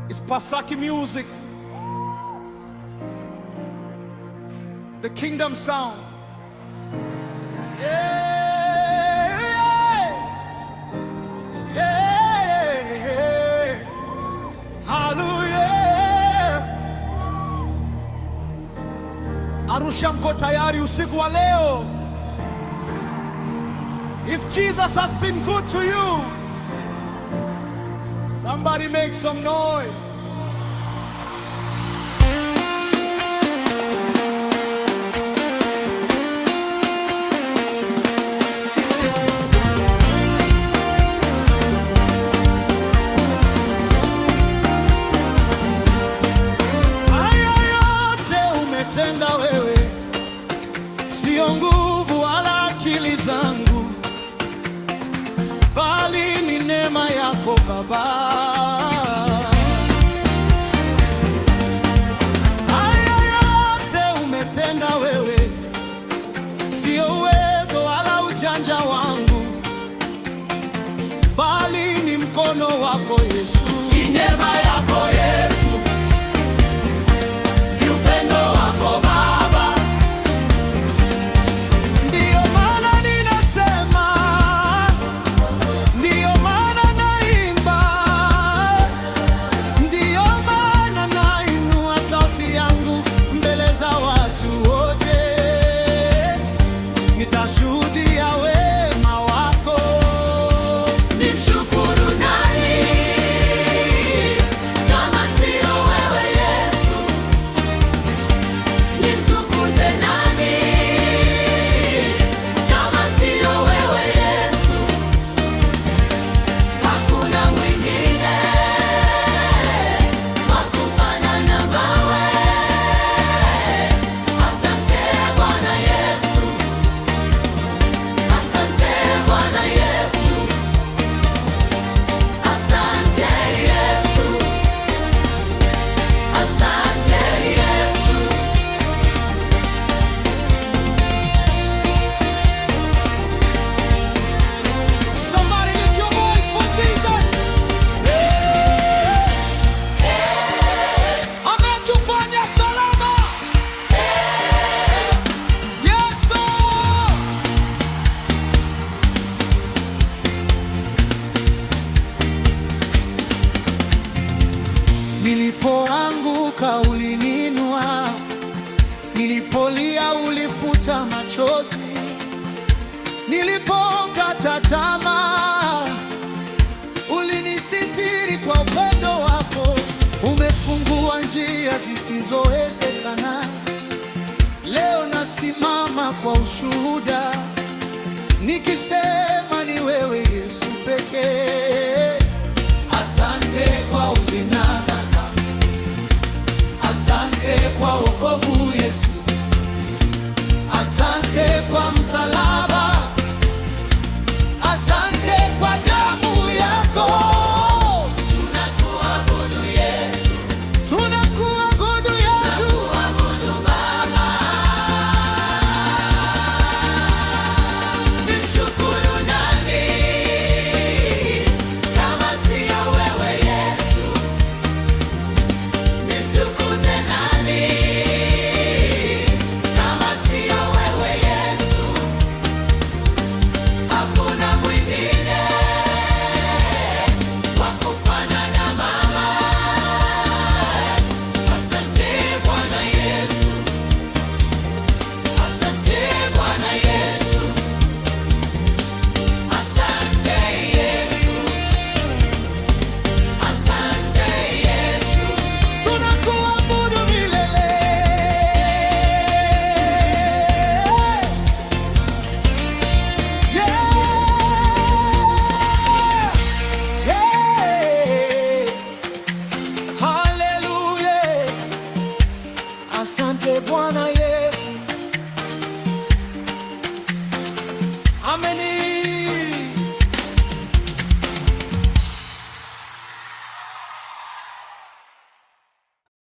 It's Pasaki music, the kingdom sound. Yeah, yeah, yeah. Hallelujah. Arusha, mko tayari usiku wa leo? If Jesus has been good to you, somebody make some noise. Haya yote umetenda wewe, sio nguvu wala akili zangu, bali ni neema yako Baba. Haya yote umetenda wewe, sio uwezo wala ujanja wangu, bali ni mkono wako Yesu. Ni neema yako Yesu, ni upendo wako Baba. Ndiyo maana ninasema, ndiyo maana naimba, ndiyo maana nainua sauti yangu mbele za watu wote, nitashuhudia wema wako. Nimshukuru nani kama sio wewe Yesu? Nimtukuze nani kama sio wewe Yesu? Hakuna mwingine wa kufanana nawe. Asante Bwana Yesu, asante Bwana Yesu, asante Yesu, asante Yesu. Somebody lift your voice for Jesus. Ametufanya salama. Yes, sir. Nilipoanguka ulininua, nilipolia ulifuta machozi, nilipokata tamaa ulinisitiri kwa upendo wako. Umefungua njia zisizowezekana. Leo nasimama kwa ushuhuda nikisema